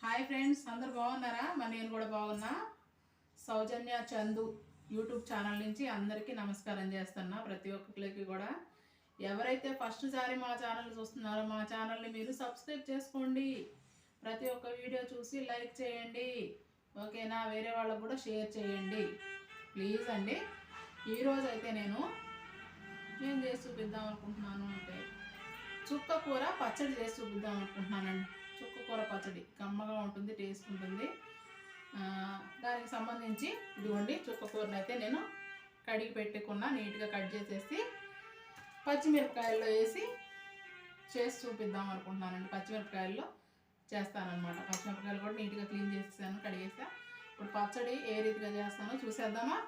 Hi friends, అందరు బాగున్నారా? నేను కూడా బాగున్నా. సౌజన్య చందు యూట్యూబ్ ఛానల్ నుంచి అందరికీ నమస్కారం చేస్తున్నా. ప్రతి ఒక్కరికి కూడా ఎవరైతే ఫస్ట్ సారి మా ఛానల్ చూస్తున్నారో మా ఛానల్ని మీరు సబ్స్క్రైబ్ చేసుకోండి. ప్రతి ఒక్క వీడియో చూసి లైక్ చేయండి, ఓకేనా? వేరే వాళ్ళకు కూడా షేర్ చేయండి ప్లీజ్ అండి. ఈరోజు అయితే నేను ఏం చేసి చూపిద్దాం అనుకుంటున్నాను అంటే చుక్క కూర పచ్చడి చేసి చూపిద్దాం అనుకుంటున్నానండి. చుక్క కూర పచ్చడి కమ్మగా ఉంటుంది, టేస్ట్ ఉంటుంది. దానికి సంబంధించి ఇదిగోండి చుక్క కూరని అయితే నేను కడిగి పెట్టుకున్నా, నీట్గా కట్ చేసేసి పచ్చిమిరపకాయల్లో వేసి చేసి చూపిద్దాం అనుకుంటున్నానండి. పచ్చిమిరపకాయల్లో చేస్తానన్నమాట. పచ్చిమిరపకాయలు కూడా నీట్గా క్లీన్ చేసేసాను, కడిగేసా. ఇప్పుడు పచ్చడి ఏ రీతిగా చేస్తానో చూసేద్దామా?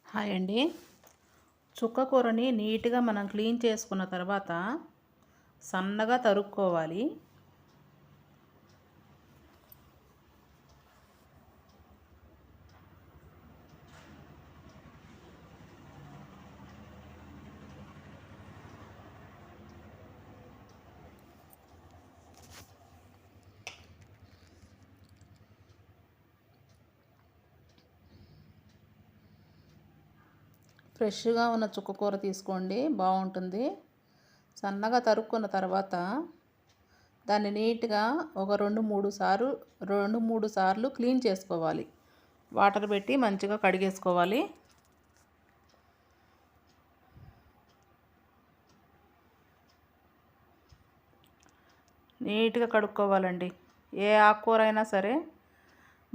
హాయ్ అండి. చుక్క కూరని నీట్గా మనం క్లీన్ చేసుకున్న తర్వాత సన్నగా తరుక్కోవాలి. ఫ్రెష్గా ఉన్న చుక్క కూర తీసుకోండి, బాగుంటుంది. సన్నగా తరుక్కున్న తర్వాత దాన్ని నీట్గా ఒక రెండు మూడు సార్లు క్లీన్ చేసుకోవాలి. వాటర్ పెట్టి మంచిగా కడిగేసుకోవాలి. నీట్గా కడుక్కోవాలండి. ఏ ఆకుకూర అయినా సరే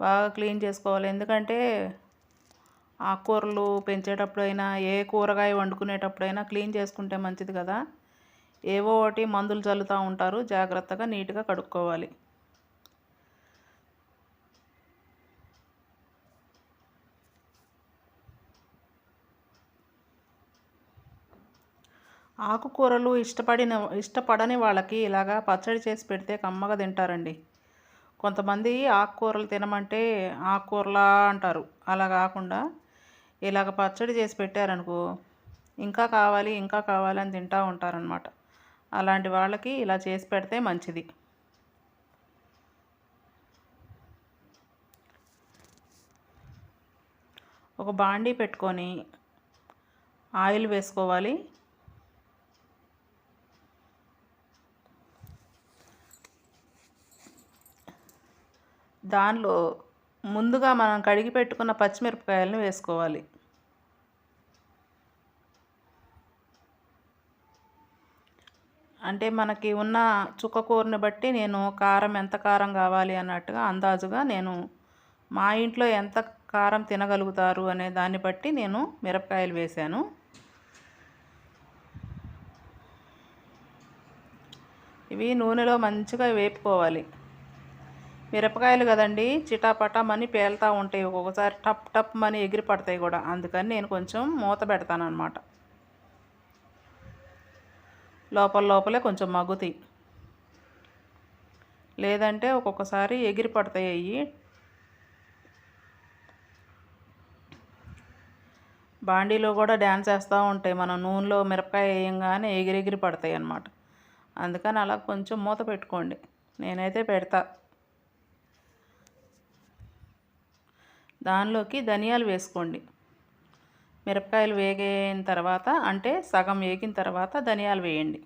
బాగా క్లీన్ చేసుకోవాలి. ఎందుకంటే ఆకుకూరలు పెంచేటప్పుడైనా ఏ కూరగాయ వండుకునేటప్పుడైనా క్లీన్ చేసుకుంటే మంచిది కదా. ఏవో ఒకటి మందులు చల్లుతూ ఉంటారు, జాగ్రత్తగా నీట్గా కడుక్కోవాలి. ఆకుకూరలు ఇష్టపడని వాళ్ళకి ఇలాగా పచ్చడి చేసి పెడితే కమ్మగా తింటారండి. కొంతమంది ఆకుకూరలు తినమంటే ఆకుకూరలా అంటారు. అలా కాకుండా ఇలాగ పచ్చడి చేసి పెట్టారనుకో ఇంకా కావాలి ఇంకా కావాలని తింటూ ఉంటారనమాట. అలాంటి వాళ్ళకి ఇలా చేసి పెడితే మంచిది. ఒక బాండీ పెట్టుకొని ఆయిల్ వేసుకోవాలి. దానిలో ముందుగా మనం కడిగి పెట్టుకున్న పచ్చిమిరపకాయలను వేసుకోవాలి. అంటే మనకి ఉన్న చుక్క కూరని బట్టి నేను కారం ఎంత కారం కావాలి అన్నట్టుగా అందాజుగా నేను మా ఇంట్లో ఎంత కారం తినగలుగుతారు అనే దాన్ని బట్టి నేను మిరపకాయలు వేశాను. ఇవి నూనెలో మంచిగా వేపుకోవాలి. మిరపకాయలు కదండి, చిటాపటామని పేలుతూ ఉంటాయి, ఒక్కొక్కసారి టప్ టప్ మని ఎగిరి పడతాయి కూడా. అందుకని నేను కొంచెం మూత పెడతాను అన్నమాట. లోపలే కొంచెం మగ్గుతాయి, లేదంటే ఒక్కొక్కసారి ఎగిరి పడతాయి అవి. బాండీలో కూడా డ్యాన్స్ వేస్తూ ఉంటాయి, మనం నూనెలో మిరపకాయ వేయంగానే ఎగిరి పడతాయి అన్నమాట. అందుకని అలా కొంచెం మూత పెట్టుకోండి. నేనైతే పెడతా. దానిలోకి ధనియాలు వేసుకోండి. మిరపకాయలు వేగిన తర్వాత, అంటే సగం వేగిన తర్వాత ధనియాలు వేయండి.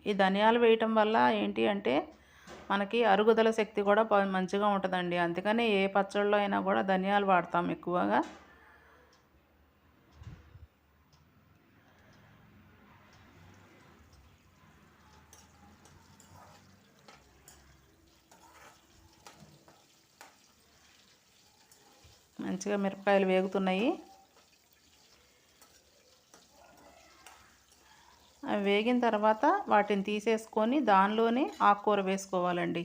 ఈ ధనియాలు వేయటం వల్ల ఏంటి అంటే మనకి అరుగుదల శక్తి కూడా మంచిగా ఉంటుందండి. అందుకని ఏ పచ్చళ్ళలో అయినా కూడా ధనియాలు వాడతాం ఎక్కువగా. మంచిగా మిరపకాయలు వేగుతున్నాయి. అవి వేగిన తర్వాత వాటిని తీసేసుకొని దానిలోనే ఆకుకూర వేసుకోవాలండి.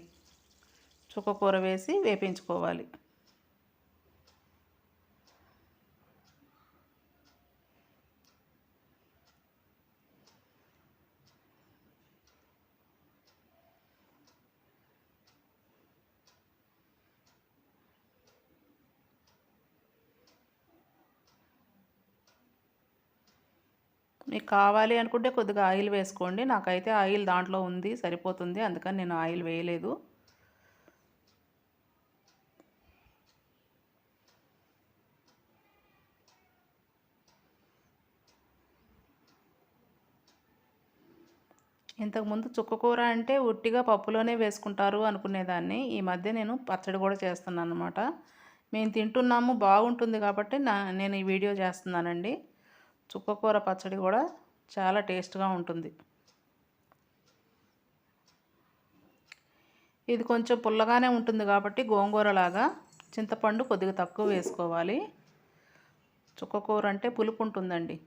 చుక్కకూర వేసి వేపించుకోవాలి. మీకు కావాలి అనుకుంటే కొద్దిగా ఆయిల్ వేసుకోండి. నాకైతే ఆయిల్ దాంట్లో ఉంది, సరిపోతుంది. అందుకని నేను ఆయిల్ వేయలేదు. ఇంతకుముందు చుక్కకూర అంటే ఉట్టిగా పప్పులోనే వేసుకుంటారు అనుకునేదాన్ని. ఈ మధ్య నేను పచ్చడి కూడా చేస్తున్నాను అన్నమాట. మేము తింటున్నాము, బాగుంటుంది కాబట్టి నేను ఈ వీడియో చేస్తున్నానండి. చుక్కకూర పచ్చడి కూడా చాలా టేస్ట్గా ఉంటుంది. ఇది కొంచెం పుల్లగానే ఉంటుంది కాబట్టి గోంగూరలాగా చింతపండు కొద్దిగా తక్కువ వేసుకోవాలి. చుక్కకూర అంటే పులుపు ఉంటుందండి,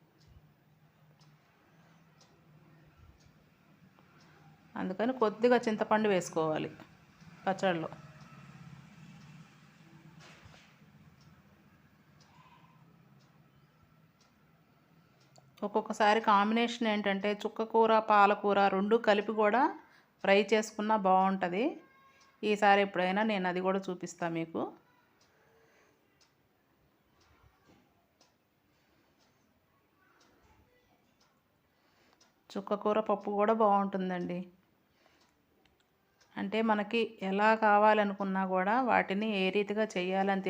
అందుకని కొద్దిగా చింతపండు వేసుకోవాలి పచ్చడిలో. ఒక్కొక్కసారి కాంబినేషన్ ఏంటంటే చుక్కకూర పాలకూర రెండు కలిపి కూడా ఫ్రై చేసుకున్నా బాగుంటుంది. ఈసారి ఎప్పుడైనా నేను అది కూడా చూపిస్తాను మీకు. చుక్కకూర పప్పు కూడా బాగుంటుందండి. అంటే మనకి ఎలా కావాలనుకున్నా కూడా వాటిని ఏ రీతిగా చేయాలని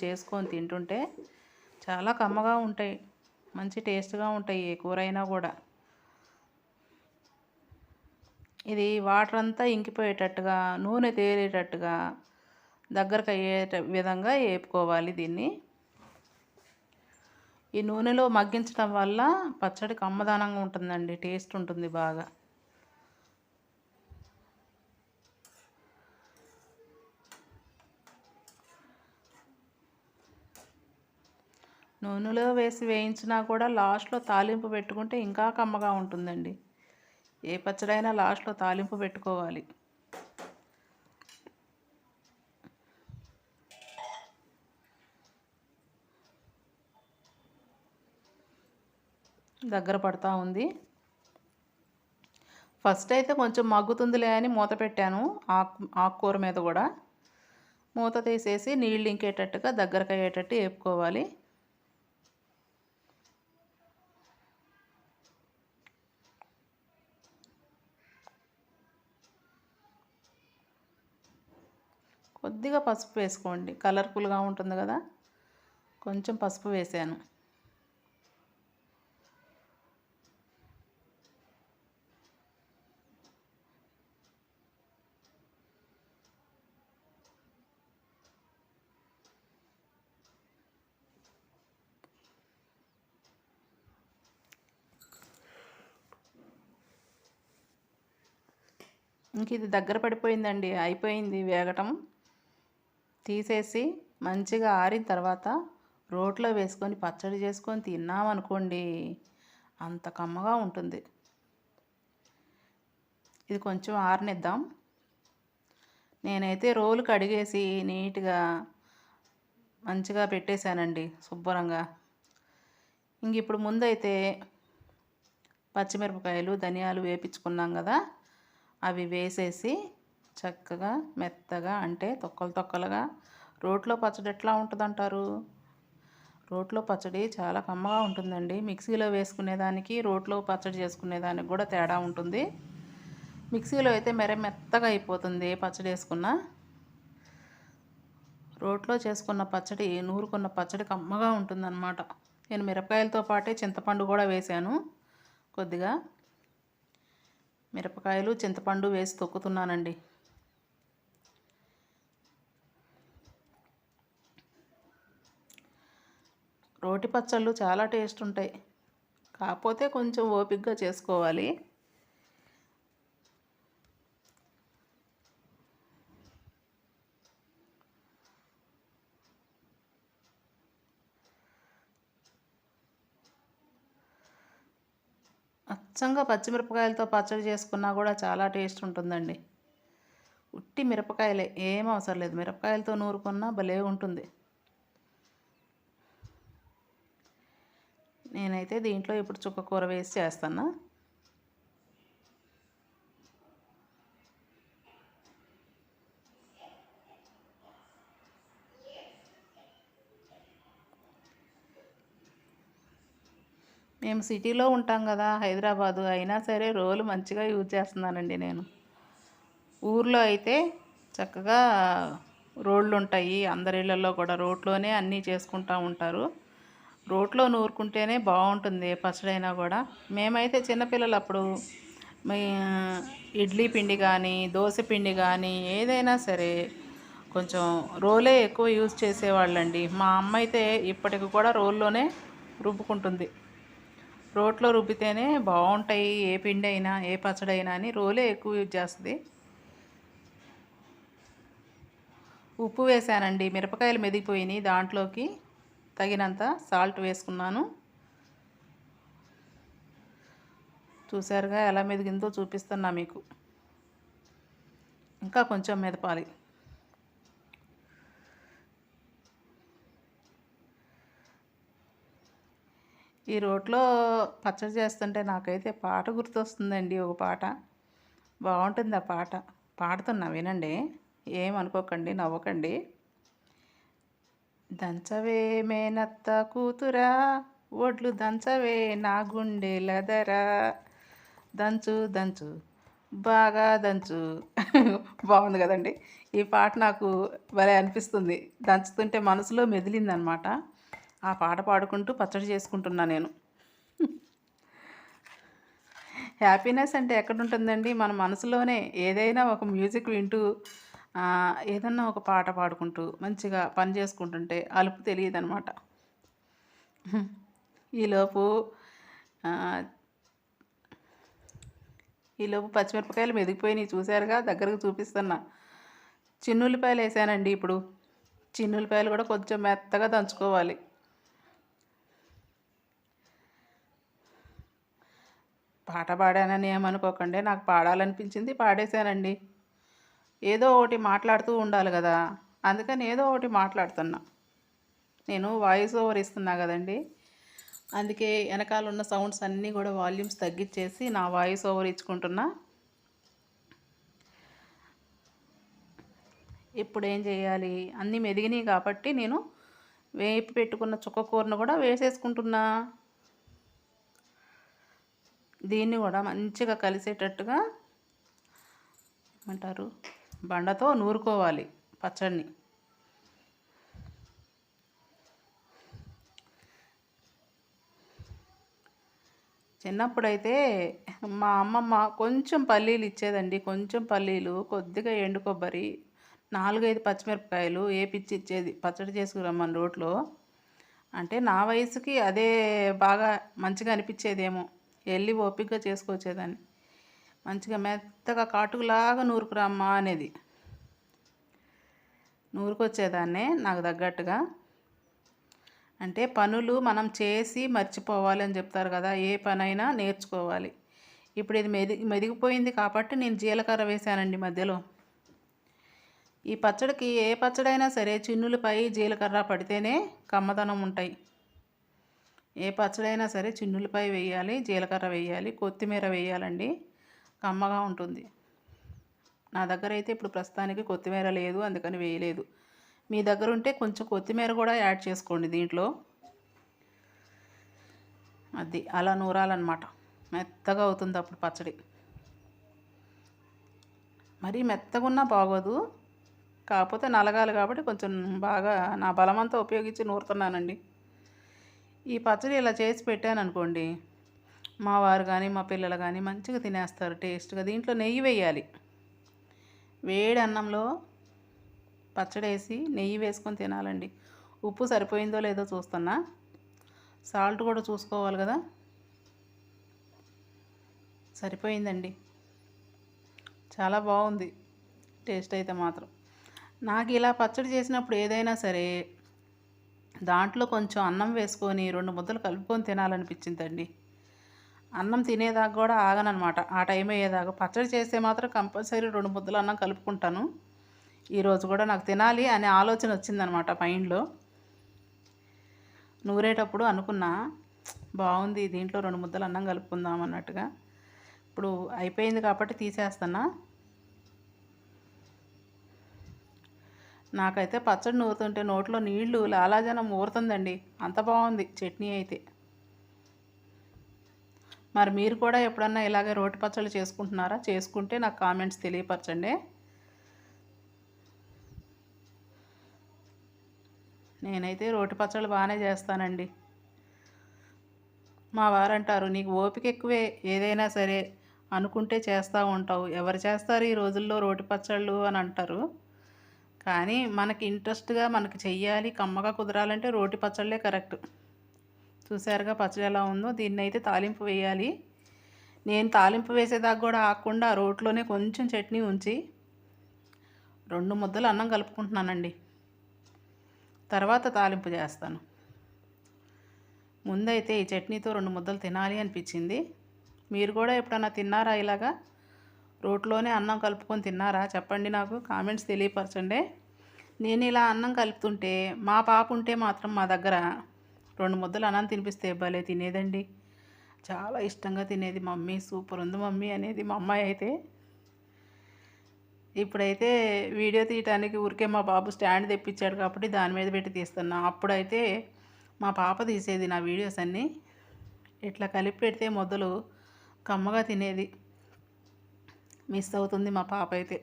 చేసుకొని తింటుంటే చాలా కమ్మగా ఉంటాయి, మంచి టేస్ట్గా ఉంటాయి ఏ కూర అయినా కూడా. ఇది వాటర్ అంతా ఇంకిపోయేటట్టుగా, నూనె తేలేటట్టుగా దగ్గరకు అయ్యే విధంగా వేపుకోవాలి దీన్ని. ఈ నూనెలో మగ్గించడం వల్ల పచ్చడి కమ్మదనంగా ఉంటుందండి, టేస్ట్ ఉంటుంది బాగా. నూనెలో వేసి వేయించినా కూడా లాస్ట్లో తాలింపు పెట్టుకుంటే ఇంకా కమ్మగా ఉంటుందండి. ఏ పచ్చడైనా లాస్ట్లో తాలింపు పెట్టుకోవాలి. దగ్గర పడతా ఉంది. ఫస్ట్ అయితే కొంచెం మగ్గుతుందిలే అని మూత పెట్టాను. ఆకుకూర మీద కూడా మూత తీసేసి నీళ్ళు ఇంకేటట్టుగా దగ్గరకు అయ్యేటట్టు వేపుకోవాలి. కొద్దిగా పసుపు వేసుకోండి, కలర్ఫుల్గా ఉంటుంది కదా. కొంచెం పసుపు వేసాను. ఇంక ఇది దగ్గర పడిపోయిందండి, అయిపోయింది వేగటం. తీసేసి మంచిగా ఆరిన తర్వాత రోట్లో వేసుకొని పచ్చడి చేసుకొని తిన్నామనుకోండి, అంత కమ్మగా ఉంటుంది. ఇది కొంచెం ఆరనిద్దాం. నేనైతే రోలు కడిగేసి నీట్గా మంచిగా పెట్టేశానండి శుభ్రంగా. ఇంక ఇప్పుడు ముందైతే పచ్చిమిరపకాయలు ధనియాలు వేపించుకున్నాం కదా, అవి వేసేసి చక్కగా మెత్తగా, అంటే తొక్కలుగా. రోట్లో పచ్చడి ఎట్లా ఉంటుందంటారు? రోట్లో పచ్చడి చాలా కమ్మగా ఉంటుందండి. మిక్సీలో వేసుకునేదానికి రోట్లో పచ్చడి చేసుకునేదానికి కూడా తేడా ఉంటుంది. మిక్సీలో అయితే మెత్తగా అయిపోతుంది పచ్చడి వేసుకున్నా. రోట్లో చేసుకున్న పచ్చడి, నూరుకున్న పచ్చడి కమ్మగా ఉంటుందన్నమాట. నేను మిరపకాయలతో పాటే చింతపండు కూడా వేశాను. కొద్దిగా మిరపకాయలు చింతపండు వేసి తొక్కుతున్నానండి. రోటి పచ్చళ్ళు చాలా టేస్ట్ ఉంటాయి, కాకపోతే కొంచెం ఓపికగా చేసుకోవాలి. అచ్చంగా పచ్చిమిరపకాయలతో పచ్చడి చేసుకున్నా కూడా చాలా టేస్ట్ ఉంటుందండి. ఉట్టి మిరపకాయలే, ఏం అవసరం లేదు, మిరపకాయలతో నూరుకున్నా భలే ఉంటుంది. నేనైతే దీంట్లో ఇప్పుడు చుక్క కూర వేసి చేస్తాను. మేము సిటీలో ఉంటాం కదా, హైదరాబాదు, అయినా సరే రోలు మంచిగా యూజ్ చేస్తున్నానండి నేను. ఊర్లో అయితే చక్కగా రోళ్ళు ఉంటాయి, అందరి ఇళ్ళల్లో కూడా రోట్లోనే అన్నీ చేసుకుంటూ ఉంటారు. రోట్లో నూరుకుంటేనే బాగుంటుంది పచ్చడైనా కూడా. మేమైతే చిన్నపిల్లలు అప్పుడు మీ ఇడ్లీ పిండి కానీ దోశ పిండి కానీ ఏదైనా సరే కొంచెం రోలే ఎక్కువ యూజ్ చేసేవాళ్ళండి. మా అమ్మ అయితే ఇప్పటికి కూడా రోల్లోనే రుబ్బుకుంటుంది. రోట్లో రుబ్బితేనే బాగుంటాయి ఏ పిండి అయినా ఏ పచ్చడైనా అని రోలే ఎక్కువ యూజ్ చేస్తుంది. ఉప్పు వేసానండి, మిరపకాయలు మెదిగిపోయినాయి, దాంట్లోకి తగినంత సాల్ట్ వేసుకున్నాను. చూసారుగా ఎలా మెదిగిందో చూపిస్తున్నా మీకు. ఇంకా కొంచెం మెదపాలి. ఈ రోట్లో పచ్చడి చేస్తుంటే నాకైతే పాట గుర్తొస్తుందండి, ఒక పాట బాగుంటుంది. ఆ పాట పాడుతున్నా వినండి, ఏమనుకోకండి, నవ్వకండి. దంచవే మేనత్త కూతురా, ఒడ్లు దంచవే నా గుండెలదరా, దంచు దంచు బాగా దంచు. బాగుంది కదండి. ఈ పాట నాకు భలే అనిపిస్తుంది, దంచుతుంటే మనసులో మెదిలిందనమాట. ఆ పాట పాడుకుంటూ పచ్చడి చేసుకుంటున్నా నేను. హ్యాపీనెస్ అంటే ఎక్కడుంటుందండి, మన మనసులోనే. ఏదైనా ఒక మ్యూజిక్ వింటూ ఏదన్నా ఒక పాట పాడుకుంటూ మంచిగా పని చేసుకుంటుంటే అలుపు తెలియదనమాట. ఈలోపు పచ్చిమిరపకాయలు మెదిగిపోయినాయి, చూసారుగా, దగ్గరకు చూపిస్తున్నా. చిన్నుల్లిపాయలు వేసానండి ఇప్పుడు. చిన్నుల్లిపాయలు కూడా కొంచెం మెత్తగా దంచుకోవాలి. పాట పాడానని ఏమనుకోకండి, నాకు పాడాలనిపించింది, పాడేశానండి. ఏదో ఒకటి మాట్లాడుతూ ఉండాలి కదా, అందుకని ఏదో ఒకటి మాట్లాడుతున్నా. నేను వాయిస్ ఓవర్ ఇస్తున్నా కదండి, అందుకే వెనకాల ఉన్న సౌండ్స్ అన్నీ కూడా వాల్యూమ్స్ తగ్గించేసి నా వాయిస్ ఓవర్ ఇచ్చుకుంటున్నా. ఇప్పుడు ఏం చేయాలి, అన్నీ మెదిగినాయి కాబట్టి నేను వేపి పెట్టుకున్న చుక్క కూరను కూడా వేసేసుకుంటున్నా. దీన్ని కూడా మంచిగా కలిసేటట్టుగా ఏమంటారు, బండతో నూరుకోవాలి పచ్చడిని. చిన్నప్పుడైతే మా అమ్మమ్మ కొంచెం పల్లీలు ఇచ్చేదండి, కొంచెం పల్లీలు, కొద్దిగా ఎండు కొబ్బరి, 4-5 పచ్చిమిరపకాయలు వేపిచ్చి ఇచ్చేది, పచ్చడి చేసుకురమ్మని రోట్లో. అంటే నా వయసుకి అదే బాగా మంచిగా అనిపించేదేమో, వెళ్ళి ఓపికగా చేసుకొచ్చేదాన్ని. మంచిగా మెత్తగా కాటుకులాగా నూరుకురమ్మా అనేది, నూరుకొచ్చేదాన్నే నాకు తగ్గట్టుగా. అంటే పనులు మనం చేసి మర్చిపోవాలి అని చెప్తారు కదా, ఏ పనైనా నేర్చుకోవాలి. ఇప్పుడు ఇది మెదిగిపోయింది కాబట్టి నేను జీలకర్ర వేసానండి మధ్యలో. ఈ పచ్చడికి ఏ పచ్చడైనా సరే చిన్నులపై జీలకర్ర పడితేనే కమ్మదనం ఉంటాయి. ఏ పచ్చడైనా సరే చిన్నులపై వేయాలి, జీలకర్ర వేయాలి, కొత్తిమీర వేయాలండి, కమ్మగా ఉంటుంది. నా దగ్గర అయితే ఇప్పుడు ప్రస్తుతానికి కొత్తిమీర లేదు, అందుకని వేయలేదు. మీ దగ్గర ఉంటే కొంచెం కొత్తిమీర కూడా యాడ్ చేసుకోండి దీంట్లో. అది అలా నూరాలన్నమాట, మెత్తగా అవుతుంది అప్పుడు పచ్చడి. మరీ మెత్తగా ఉన్నా బాగోదు, కాకపోతే నలగాలి కాబట్టి కొంచెం బాగా నా బలమంతా ఉపయోగించి నూరుతున్నానండి. ఈ పచ్చడి ఇలా చేసి పెట్టాను అనుకోండి, మా వారు కానీ మా పిల్లలు కానీ మంచిగా తినేస్తారు టేస్ట్గా. దీంట్లో నెయ్యి వేయాలి, వేడి అన్నంలో పచ్చడి వేసి నెయ్యి వేసుకొని తినాలండి. ఉప్పు సరిపోయిందో లేదో చూస్తున్నా, సాల్ట్ కూడా చూసుకోవాలి కదా. సరిపోయిందండి, చాలా బాగుంది టేస్ట్ అయితే మాత్రం. నాకు ఇలా పచ్చడి చేసినప్పుడు ఏదైనా సరే దాంట్లో కొంచెం అన్నం వేసుకొని 2 ముద్దలు కలుపుకొని తినాలనిపించిందండి. అన్నం తినేదాకా కూడా ఆగననమాట. ఆ టైం అయ్యేదాకా పచ్చడి చేస్తే మాత్రం కంపల్సరీ 2 ముద్దలు అన్నం కలుపుకుంటాను. ఈరోజు కూడా నాకు తినాలి అనే ఆలోచన వచ్చిందనమాట మైండ్లో. నూరేటప్పుడు అనుకున్నా బాగుంది, దీంట్లో 2 ముద్దలు అన్నం కలుపుకుందాం అన్నట్టుగా. ఇప్పుడు అయిపోయింది కాబట్టి తీసేస్తున్నా. నాకైతే పచ్చడి నూరుతుంటే నోట్లో నీళ్లు లాలాజలం ఊరుతుందండి, అంత బాగుంది చట్నీ అయితే. మరి మీరు కూడా ఎప్పుడన్నా ఇలాగే రోటి పచ్చళ్ళు చేసుకుంటున్నారా? చేసుకుంటే నాకు కామెంట్స్ తెలియపరచండి. నేనైతే రోటి పచ్చళ్ళు బాగానే చేస్తానండి. మా వారంటారు, నీకు ఓపిక ఎక్కువే, ఏదైనా సరే అనుకుంటే చేస్తూ ఉంటావు, ఎవరు చేస్తారు ఈ రోజుల్లో రోటి పచ్చళ్ళు అని అంటారు. కానీ మనకి ఇంట్రెస్ట్గా మనకి చెయ్యాలి, కమ్మగా కుదరాలంటే రోటి పచ్చళ్ళే కరెక్ట్. చూసారుగా పచ్చడి ఎలా ఉందో. దీన్ని అయితే తాలింపు వేయాలి. నేను తాలింపు వేసేదాకా కూడా ఆగకుండా రోట్లోనే కొంచెం చట్నీ ఉంచి 2 ముద్దలు అన్నం కలుపుకుంటున్నానండి. తర్వాత తాలింపు చేస్తాను. ముందైతే ఈ చట్నీతో 2 ముద్దలు తినాలి అనిపించింది. మీరు కూడా ఎప్పుడన్నా తిన్నారా ఇలాగా? రోట్లోనే అన్నం కలుపుకొని తిన్నారా? చెప్పండి, నాకు కామెంట్స్ తెలియపరచండి. నేను ఇలా అన్నం కలుపుతుంటే మా పాప ఉంటే మాత్రం మా దగ్గర 2 ముద్దలు అన్నం తినిపిస్తే భలే తినేదండి. చాలా ఇష్టంగా తినేది. మమ్మీ సూపర్ ఉంది మమ్మీ అనేది మా అమ్మాయి అయితే. ఇప్పుడైతే వీడియో తీయటానికి ఊరికే మా బాబు స్టాండ్ తెప్పించాడు కాబట్టి దాని మీద పెట్టి తీస్తున్నా. అప్పుడైతే మా పాప తీసేది నా వీడియోస్ అన్నీ. ఇట్లా కలిపి పెడితే మొదలు కమ్మగా తినేది. మిస్ అవుతుంది మా పాప అయితే.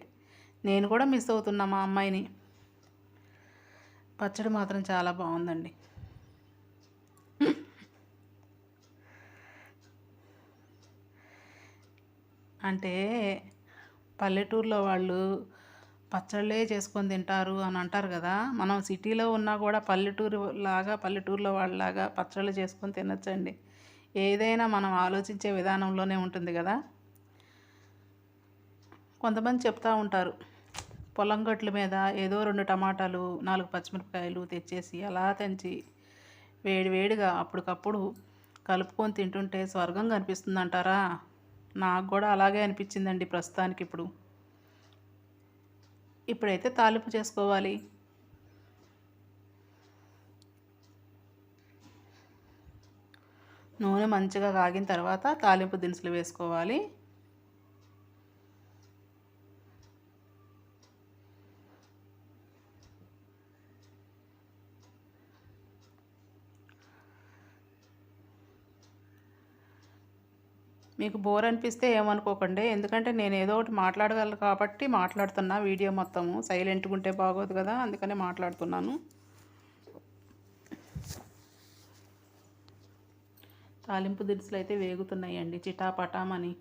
నేను కూడా మిస్ అవుతున్నా మా అమ్మాయిని. పచ్చడి మాత్రం చాలా బాగుందండి. అంటే పల్లెటూరులో వాళ్ళు పచ్చళ్ళే చేసుకొని తింటారు అని అంటారు కదా. మనం సిటీలో ఉన్నా కూడా పల్లెటూరులో వాళ్ళలాగా పచ్చళ్ళు చేసుకొని తినచ్చండి. ఏదైనా మనం ఆలోచించే విధానంలోనే ఉంటుంది కదా. కొంతమంది చెప్తూ ఉంటారు, పొలం గట్ల మీద ఏదో 2 టమాటాలు 4 పచ్చిమిరపకాయలు తెచ్చేసి అలా దంచి వేడివేడిగా అప్పటికప్పుడు కలుపుకొని తింటుంటే స్వర్గం కనిపిస్తుంది అంటారా. నాకు కూడా అలాగే అనిపించిందండి ప్రస్తుతానికి. ఇప్పుడైతే తాలింపు చేసుకోవాలి. నూనె మంచిగా కాగిన తర్వాత తాలింపు దినుసులు వేసుకోవాలి. మీకు బోర్ అనిపిస్తే ఏమనుకోకండి, ఎందుకంటే నేను ఏదో ఒకటి మాట్లాడగలను కాబట్టి మాట్లాడుతున్నా. వీడియో మొత్తము సైలెంట్గా ఉంటే బాగోదు కదా, అందుకనే మాట్లాడుతున్నాను. తాలింపు దినుసులు అయితే వేగుతున్నాయండి చిటాపటామని.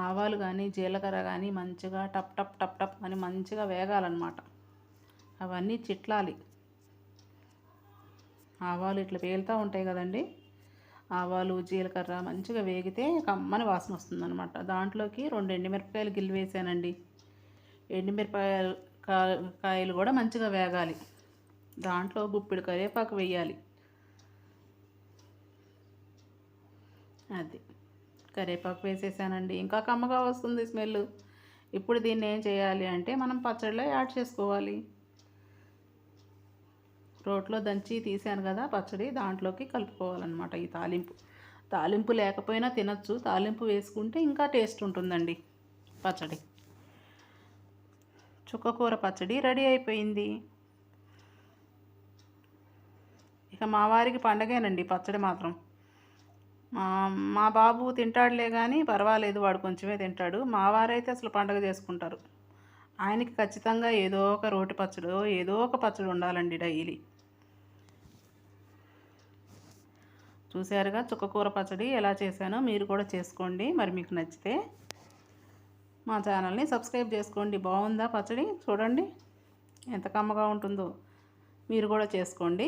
ఆవాలు కానీ జీలకర్ర కానీ మంచిగా టప్ టప్ టప్ టప్ అని మంచిగా వేగాలన్నమాట. అవన్నీ చిట్లాలి. ఆవాలు ఇట్లా పేలుతూ ఉంటాయి కదండి. ఆవాలు జీలకర్ర మంచిగా వేగితే కమ్మని వాసన వస్తుందన్నమాట. దాంట్లోకి 2 ఎండుమిరపకాయలు గిల్లి వేసానండి. కాయలు కూడా మంచిగా వేగాలి. దాంట్లో గుప్పిడి కరివేపాకు వేయాలి. అది కరివేపాకు వేసేసానండి. ఇంకా కమ్మగా వస్తుంది స్మెల్. ఇప్పుడు దీన్ని ఏం చేయాలి అంటే మనం పచ్చడిలో యాడ్ చేసుకోవాలి. రోట్లో దంచి తీసాను కదా పచ్చడి, దాంట్లోకి కలుపుకోవాలన్నమాట. ఈ తాలింపు లేకపోయినా తినచ్చు, తాలింపు వేసుకుంటే ఇంకా టేస్ట్ ఉంటుందండి పచ్చడి. చుక్కకూర పచ్చడి రెడీ అయిపోయింది. ఇక మా వారికి పండగేనండి పచ్చడి మాత్రం. మా బాబు తింటాడులే కానీ పర్వాలేదు, వాడు కొంచెమే తింటాడు. మా వారైతే అసలు పండగ చేసుకుంటారు. ఆయనకి ఖచ్చితంగా ఏదో ఒక రోటి పచ్చడి, ఏదో ఒక పచ్చడి ఉండాలండి డైలీ. చూసారుగా చుక్కకూర పచ్చడి ఎలా చేశానో, మీరు కూడా చేసుకోండి. మరి మీకు నచ్చితే మా ఛానల్ని సబ్స్క్రైబ్ చేసుకోండి. బాగుందా పచ్చడి? చూడండి ఎంత కమ్మగా ఉంటుందో. మీరు కూడా చేసుకోండి.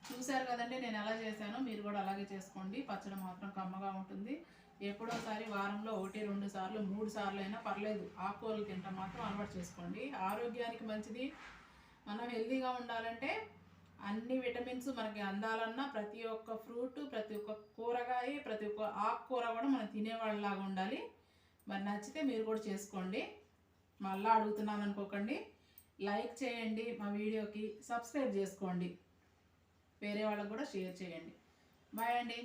చూశారు కదండి నేను ఎలా చేశానో, మీరు కూడా అలాగే చేసుకోండి. పచ్చడి మాత్రం కమ్మగా ఉంటుంది. ఎప్పుడోసారి వారంలో 1-2 సార్లు 3 సార్లు అయినా పర్లేదు ఆకుకూరలు తింటాం మాత్రం అలవాటు చేసుకోండి. ఆరోగ్యానికి మంచిది. మనం హెల్తీగా ఉండాలంటే అన్ని విటమిన్స్ మనకి అందాలన్నా ప్రతి ఒక్క ఫ్రూట్, ప్రతి ఒక్క కూరగాయ, ప్రతి ఒక్క ఆకుకూర కూడా మనం తినేవాళ్ళలాగా ఉండాలి. మరి నచ్చితే మీరు కూడా చేసుకోండి. మళ్ళీ అడుగుతున్నాను అనుకోకండి. లైక్ చేయండి, మా వీడియోకి సబ్స్క్రైబ్ చేసుకోండి, వేరే వాళ్ళకు కూడా షేర్ చేయండి. బాయ్ అండి.